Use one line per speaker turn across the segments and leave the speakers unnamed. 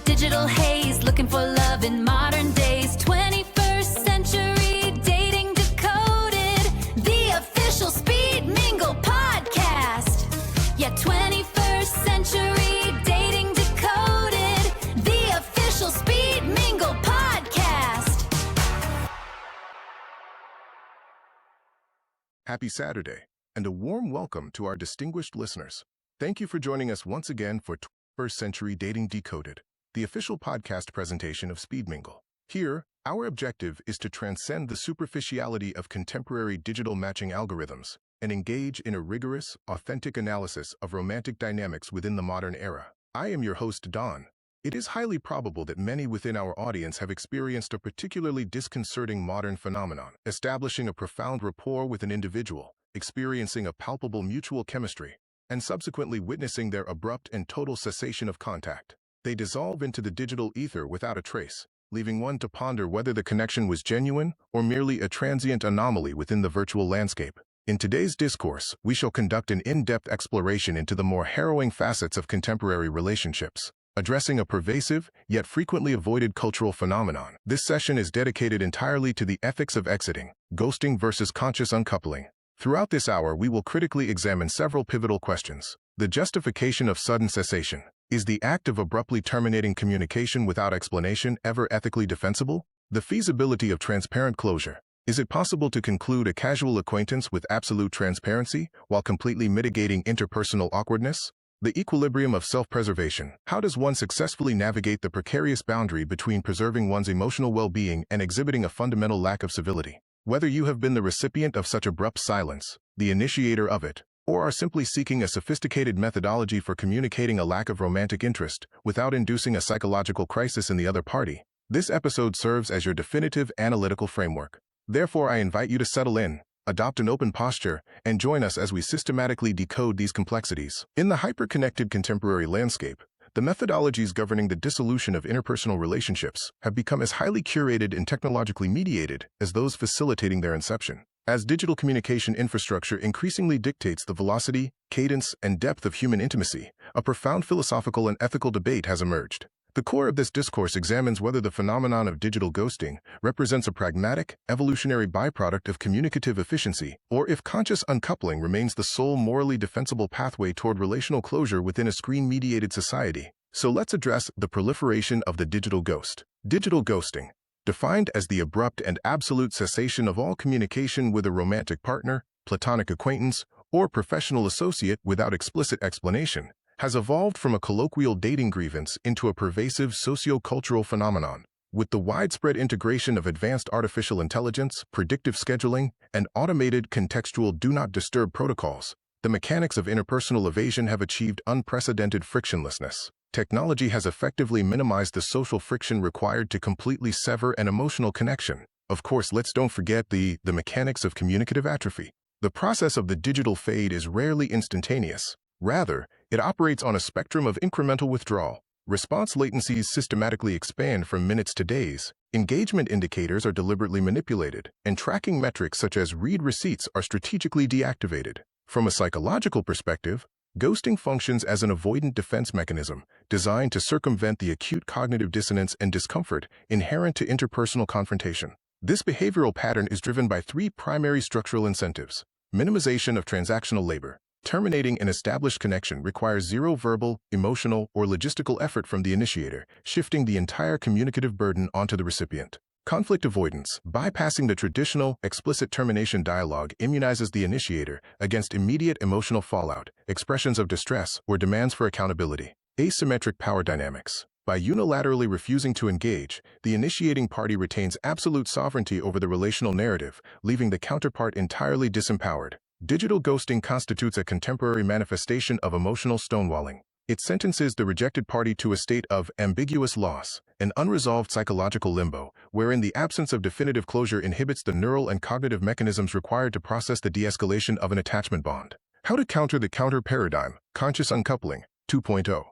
digital haze, looking for love in modern days. 21st Century Dating Decoded, the official Speed Mingle Podcast. Yeah, 21st Century Dating Decoded, the official Speed Mingle Podcast.
Happy Saturday, and a warm welcome to our distinguished listeners. Thank you for joining us once again for 21st Century Dating Decoded, the official podcast presentation of Speed Mingle. Here, our objective is to transcend the superficiality of contemporary digital matching algorithms and engage in a rigorous, authentic analysis of romantic dynamics within the modern era. I am your host, Don. It is highly probable that many within our audience have experienced a particularly disconcerting modern phenomenon, establishing a profound rapport with an individual, experiencing a palpable mutual chemistry, and subsequently witnessing their abrupt and total cessation of contact. They dissolve into the digital ether without a trace, leaving one to ponder whether the connection was genuine or merely a transient anomaly within the virtual landscape. In today's discourse, we shall conduct an in-depth exploration into the more harrowing facets of contemporary relationships, addressing a pervasive, yet frequently avoided cultural phenomenon. This session is dedicated entirely to the ethics of exiting, ghosting versus conscious uncoupling. Throughout this hour, we will critically examine several pivotal questions. The justification of sudden cessation. Is the act of abruptly terminating communication without explanation ever ethically defensible? The feasibility of transparent closure. Is it possible to conclude a casual acquaintance with absolute transparency while completely mitigating interpersonal awkwardness? The equilibrium of self-preservation. How does one successfully navigate the precarious boundary between preserving one's emotional well-being and exhibiting a fundamental lack of civility? Whether you have been the recipient of such abrupt silence, the initiator of it, or are simply seeking a sophisticated methodology for communicating a lack of romantic interest without inducing a psychological crisis in the other party, this episode serves as your definitive analytical framework. Therefore, I invite you to settle in, adopt an open posture, and join us as we systematically decode these complexities. In the hyper-connected contemporary landscape, the methodologies governing the dissolution of interpersonal relationships have become as highly curated and technologically mediated as those facilitating their inception. As digital communication infrastructure increasingly dictates the velocity, cadence, and depth of human intimacy, a profound philosophical and ethical debate has emerged. The core of this discourse examines whether the phenomenon of digital ghosting represents a pragmatic, evolutionary byproduct of communicative efficiency, or if conscious uncoupling remains the sole morally defensible pathway toward relational closure within a screen-mediated society. So let's address the proliferation of the digital ghost. Digital ghosting, defined as the abrupt and absolute cessation of all communication with a romantic partner, platonic acquaintance, or professional associate without explicit explanation, has evolved from a colloquial dating grievance into a pervasive socio-cultural phenomenon. With the widespread integration of advanced artificial intelligence, predictive scheduling, and automated contextual do-not-disturb protocols, the mechanics of interpersonal evasion have achieved unprecedented frictionlessness. Technology has effectively minimized the social friction required to completely sever an emotional connection. Of course, let's don't forget the mechanics of communicative atrophy. The process of the digital fade is rarely instantaneous. Rather, it operates on a spectrum of incremental withdrawal. Response latencies systematically expand from minutes to days. Engagement indicators are deliberately manipulated, and tracking metrics such as read receipts are strategically deactivated. From a psychological perspective, ghosting functions as an avoidant defense mechanism designed to circumvent the acute cognitive dissonance and discomfort inherent to interpersonal confrontation. This behavioral pattern is driven by three primary structural incentives: minimization of transactional labor. Terminating an established connection requires zero verbal, emotional, or logistical effort from the initiator, shifting the entire communicative burden onto the recipient. Conflict avoidance. Bypassing the traditional, explicit termination dialogue immunizes the initiator against immediate emotional fallout, expressions of distress, or demands for accountability. Asymmetric power dynamics. By unilaterally refusing to engage, the initiating party retains absolute sovereignty over the relational narrative, leaving the counterpart entirely disempowered. Digital ghosting constitutes a contemporary manifestation of emotional stonewalling. It sentences the rejected party to a state of ambiguous loss, an unresolved psychological limbo, wherein the absence of definitive closure inhibits the neural and cognitive mechanisms required to process the de-escalation of an attachment bond. How to counter the counter paradigm, conscious uncoupling 2.0.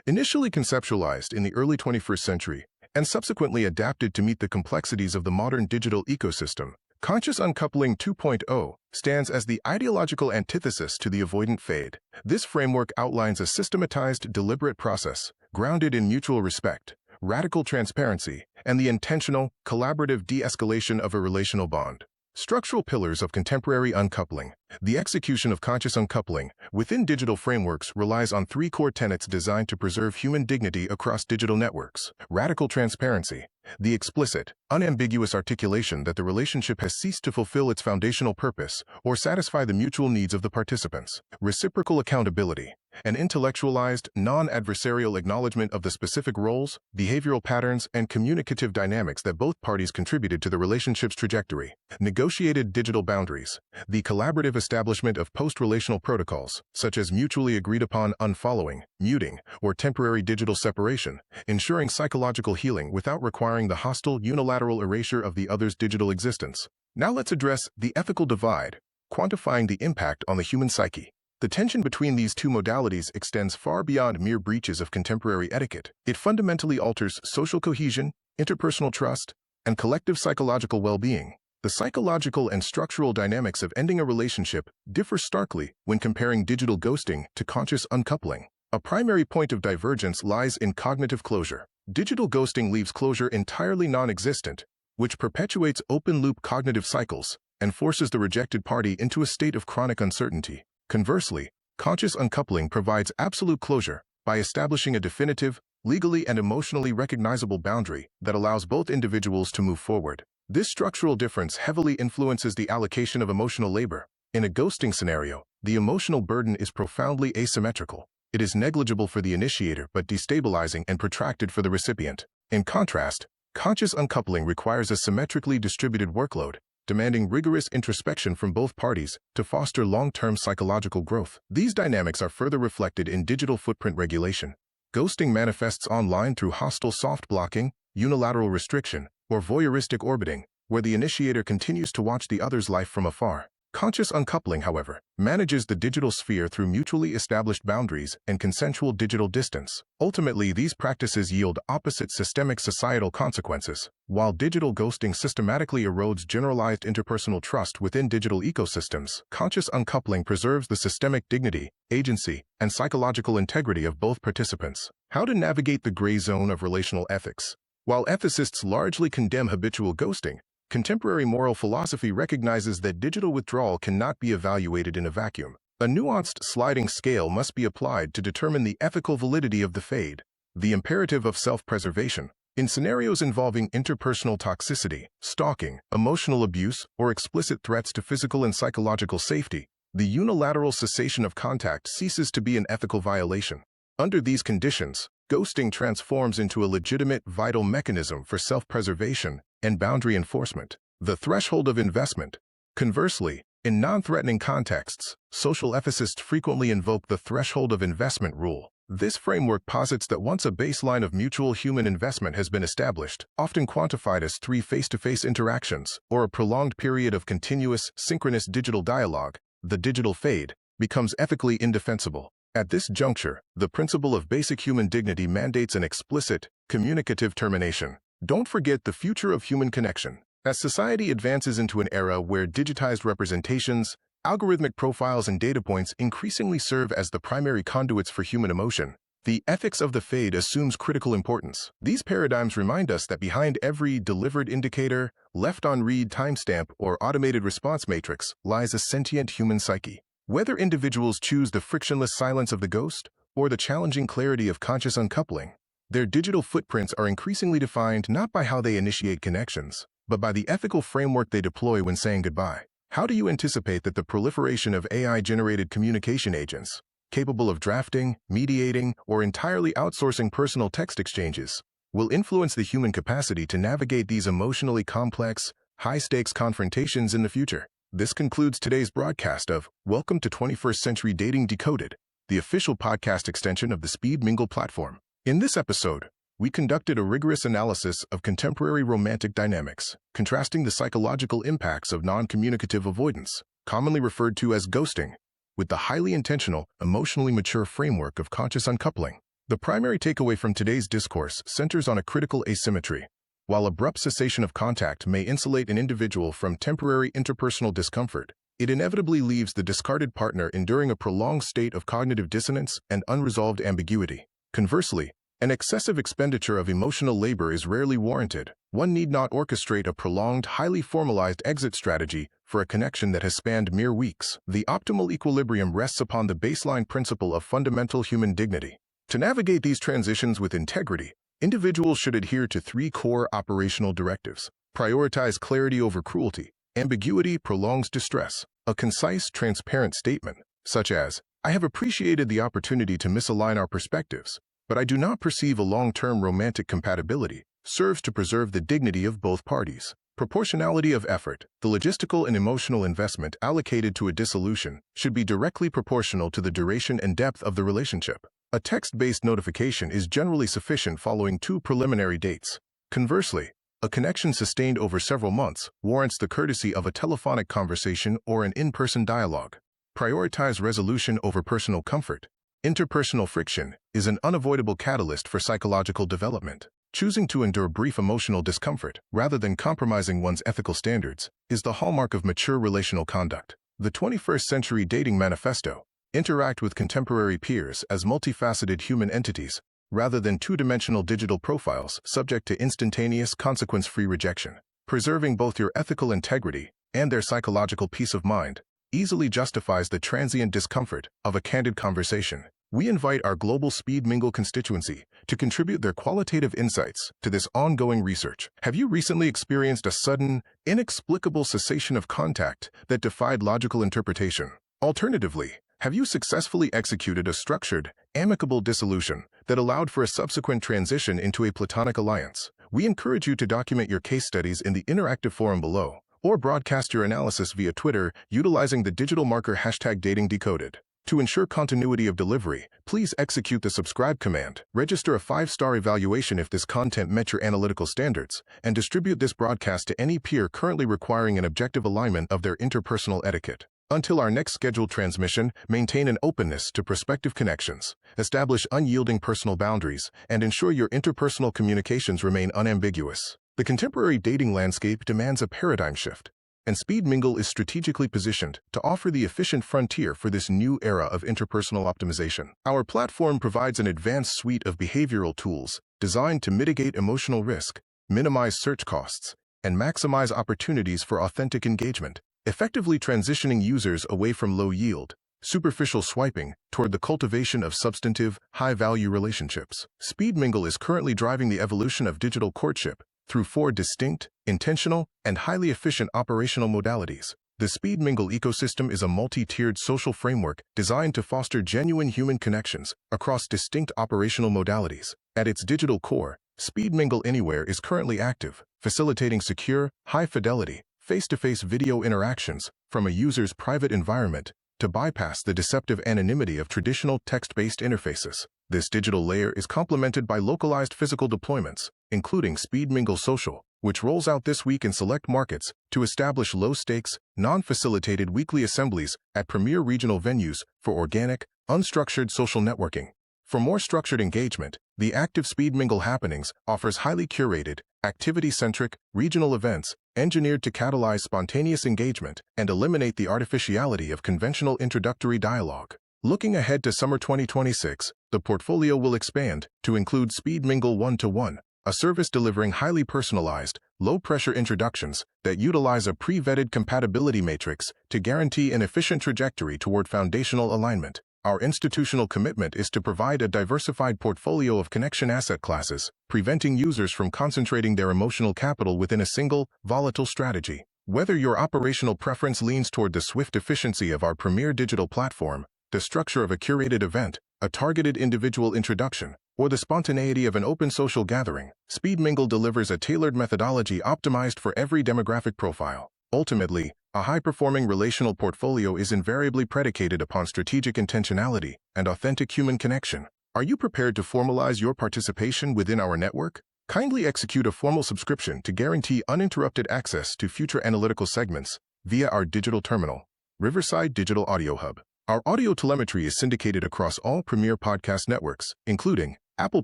Initially conceptualized in the early 21st century and subsequently adapted to meet the complexities of the modern digital ecosystem, Conscious Uncoupling 2.0 stands as the ideological antithesis to the avoidant fade. This framework outlines a systematized, deliberate process, grounded in mutual respect, radical transparency, and the intentional, collaborative de-escalation of a relational bond. Structural pillars of contemporary uncoupling. The execution of conscious uncoupling within digital frameworks relies on three core tenets designed to preserve human dignity across digital networks. Radical transparency. The explicit, unambiguous articulation that the relationship has ceased to fulfill its foundational purpose or satisfy the mutual needs of the participants. Reciprocal accountability. An intellectualized, non-adversarial acknowledgement of the specific roles, behavioral patterns, and communicative dynamics that both parties contributed to the relationship's trajectory. Negotiated digital boundaries. The collaborative establishment of post-relational protocols, such as mutually agreed upon unfollowing, muting, or temporary digital separation, ensuring psychological healing without requiring the hostile, unilateral erasure of the other's digital existence. Now let's address the ethical divide, quantifying the impact on the human psyche. The tension between these two modalities extends far beyond mere breaches of contemporary etiquette. It fundamentally alters social cohesion, interpersonal trust, and collective psychological well-being. The psychological and structural dynamics of ending a relationship differ starkly when comparing digital ghosting to conscious uncoupling. A primary point of divergence lies in cognitive closure. Digital ghosting leaves closure entirely non-existent, which perpetuates open-loop cognitive cycles and forces the rejected party into a state of chronic uncertainty. Conversely, conscious uncoupling provides absolute closure by establishing a definitive, legally and emotionally recognizable boundary that allows both individuals to move forward. This structural difference heavily influences the allocation of emotional labor. In a ghosting scenario, the emotional burden is profoundly asymmetrical. It is negligible for the initiator but destabilizing and protracted for the recipient. In contrast, conscious uncoupling requires a symmetrically distributed workload, demanding rigorous introspection from both parties to foster long-term psychological growth. These dynamics are further reflected in digital footprint regulation. Ghosting manifests online through hostile soft blocking, unilateral restriction, or voyeuristic orbiting, where the initiator continues to watch the other's life from afar. Conscious uncoupling, however, manages the digital sphere through mutually established boundaries and consensual digital distance. Ultimately, these practices yield opposite systemic societal consequences. While digital ghosting systematically erodes generalized interpersonal trust within digital ecosystems, conscious uncoupling preserves the systemic dignity, agency, and psychological integrity of both participants. How to navigate the gray zone of relational ethics. While ethicists largely condemn habitual ghosting, contemporary moral philosophy recognizes that digital withdrawal cannot be evaluated in a vacuum. A nuanced sliding scale must be applied to determine the ethical validity of the fade. The imperative of self-preservation. In scenarios involving interpersonal toxicity, stalking, emotional abuse, or explicit threats to physical and psychological safety, the unilateral cessation of contact ceases to be an ethical violation. Under these conditions, ghosting transforms into a legitimate, vital mechanism for self-preservation and boundary enforcement. The threshold of investment. Conversely, in non-threatening contexts, social ethicists frequently invoke the threshold of investment rule. This framework posits that once a baseline of mutual human investment has been established, often quantified as 3 face-to-face interactions or a prolonged period of continuous, synchronous digital dialogue, the digital fade becomes ethically indefensible. At this juncture, the principle of basic human dignity mandates an explicit, communicative termination. Don't forget the future of human connection. As society advances into an era where digitized representations, algorithmic profiles, and data points increasingly serve as the primary conduits for human emotion, the ethics of the fade assumes critical importance. These paradigms remind us that behind every delivered indicator, left-on-read timestamp, or automated response matrix lies a sentient human psyche. Whether individuals choose the frictionless silence of the ghost or the challenging clarity of conscious uncoupling, their digital footprints are increasingly defined not by how they initiate connections, but by the ethical framework they deploy when saying goodbye. How do you anticipate that the proliferation of AI-generated communication agents, capable of drafting, mediating, or entirely outsourcing personal text exchanges, will influence the human capacity to navigate these emotionally complex, high-stakes confrontations in the future? This concludes today's broadcast of Welcome to 21st Century Dating Decoded, the official podcast extension of the Speed Mingle platform. In this episode, we conducted a rigorous analysis of contemporary romantic dynamics, contrasting the psychological impacts of non-communicative avoidance, commonly referred to as ghosting, with the highly intentional, emotionally mature framework of conscious uncoupling. The primary takeaway from today's discourse centers on a critical asymmetry. While abrupt cessation of contact may insulate an individual from temporary interpersonal discomfort, it inevitably leaves the discarded partner enduring a prolonged state of cognitive dissonance and unresolved ambiguity. Conversely, An excessive expenditure of emotional labor is rarely warranted. One need not orchestrate a prolonged, highly formalized exit strategy for a connection that has spanned mere weeks. The optimal equilibrium rests upon the baseline principle of fundamental human dignity. To navigate these transitions with integrity, individuals should adhere to 3 core operational directives. Prioritize clarity over cruelty. Ambiguity prolongs distress. A concise, transparent statement, such as, "I have appreciated the opportunity to misalign our perspectives, but I do not perceive a long-term romantic compatibility," serves to preserve the dignity of both parties. Proportionality of effort. The logistical and emotional investment allocated to a dissolution should be directly proportional to the duration and depth of the relationship. A text-based notification is generally sufficient following 2 preliminary dates. Conversely, a connection sustained over several months warrants the courtesy of a telephonic conversation or an in-person dialogue. Prioritize resolution over personal comfort. Interpersonal friction is an unavoidable catalyst for psychological development. Choosing to endure brief emotional discomfort rather than compromising one's ethical standards is the hallmark of mature relational conduct. The 21st Century Dating Manifesto: interact with contemporary peers as multifaceted human entities rather than 2-dimensional digital profiles subject to instantaneous, consequence-free rejection. Preserving both your ethical integrity and their psychological peace of mind easily justifies the transient discomfort of a candid conversation. We invite our global Speed Mingle constituency to contribute their qualitative insights to this ongoing research. Have you recently experienced a sudden, inexplicable cessation of contact that defied logical interpretation? Alternatively, have you successfully executed a structured, amicable dissolution that allowed for a subsequent transition into a platonic alliance? We encourage you to document your case studies in the interactive forum below, or broadcast your analysis via Twitter utilizing the digital marker #DatingDecoded. To ensure continuity of delivery, please execute the subscribe command, register a 5-star evaluation if this content met your analytical standards, and distribute this broadcast to any peer currently requiring an objective alignment of their interpersonal etiquette. Until our next scheduled transmission, maintain an openness to prospective connections, establish unyielding personal boundaries, and ensure your interpersonal communications remain unambiguous. The contemporary dating landscape demands a paradigm shift, and Speed Mingle is strategically positioned to offer the efficient frontier for this new era of interpersonal optimization. Our platform provides an advanced suite of behavioral tools designed to mitigate emotional risk, minimize search costs, and maximize opportunities for authentic engagement, effectively transitioning users away from low-yield, superficial swiping toward the cultivation of substantive, high-value relationships. Speed Mingle is currently driving the evolution of digital courtship through 4 distinct, intentional, and highly efficient operational modalities. The Speed Mingle ecosystem is a multi-tiered social framework designed to foster genuine human connections across distinct operational modalities. At its digital core, Speed Mingle Anywhere is currently active, facilitating secure, high-fidelity, face-to-face video interactions from a user's private environment to bypass the deceptive anonymity of traditional text-based interfaces. This digital layer is complemented by localized physical deployments, including Speed Mingle Social, which rolls out this week in select markets to establish low-stakes, non-facilitated weekly assemblies at premier regional venues for organic, unstructured social networking. For more structured engagement, the active Speed Mingle Happenings offers highly curated, activity-centric, regional events engineered to catalyze spontaneous engagement and eliminate the artificiality of conventional introductory dialogue. Looking ahead to summer 2026, the portfolio will expand to include Speed Mingle 1-to-1, a service delivering highly personalized, low-pressure introductions that utilize a pre-vetted compatibility matrix to guarantee an efficient trajectory toward foundational alignment. Our institutional commitment is to provide a diversified portfolio of connection asset classes, preventing users from concentrating their emotional capital within a single, volatile strategy. Whether your operational preference leans toward the swift efficiency of our premier digital platform, the structure of a curated event, a targeted individual introduction, or the spontaneity of an open social gathering, Speed Mingle delivers a tailored methodology optimized for every demographic profile. Ultimately, a high-performing relational portfolio is invariably predicated upon strategic intentionality and authentic human connection. Are you prepared to formalize your participation within our network? Kindly execute a formal subscription to guarantee uninterrupted access to future analytical segments via our digital terminal, Riverside Digital Audio Hub. Our audio telemetry is syndicated across all premier podcast networks, including Apple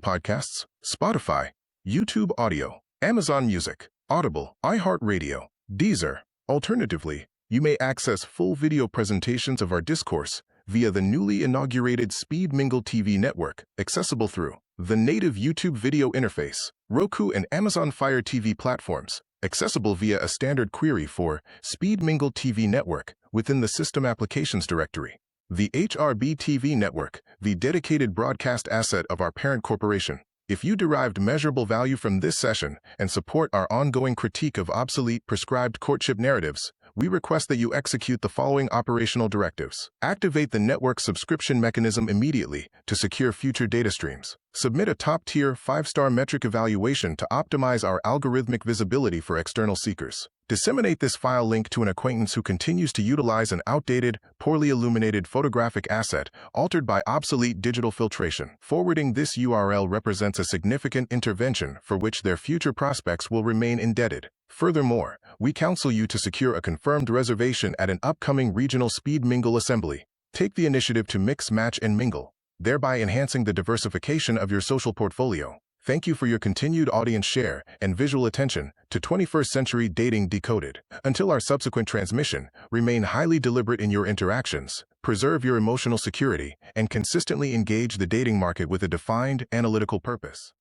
Podcasts, Spotify, YouTube Audio, Amazon Music, Audible, iHeartRadio, Deezer. Alternatively, you may access full video presentations of our discourse via the newly inaugurated Speed Mingle TV Network, accessible through The native YouTube video interface, Roku and Amazon Fire TV platforms, accessible via a standard query for Speed Mingle TV Network within the System Applications directory. The HRB TV Network, the dedicated broadcast asset of our parent corporation. If you derived measurable value from this session and support our ongoing critique of obsolete prescribed courtship narratives, we request that you execute the following operational directives. Activate the network subscription mechanism immediately to secure future data streams. Submit a top-tier 5-star metric evaluation to optimize our algorithmic visibility for external seekers. Disseminate this file link to an acquaintance who continues to utilize an outdated, poorly illuminated photographic asset altered by obsolete digital filtration. Forwarding this URL represents a significant intervention for which their future prospects will remain indebted. Furthermore, we counsel you to secure a confirmed reservation at an upcoming regional Speed Mingle assembly. Take the initiative to mix, match, and mingle, thereby enhancing the diversification of your social portfolio. Thank you for your continued audience share and visual attention to 21st Century Dating Decoded. Until our subsequent transmission, remain highly deliberate in your interactions, preserve your emotional security, and consistently engage the dating market with a defined, analytical purpose.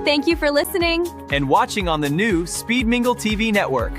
Thank you for listening
and watching on the new Speed Mingle TV Network.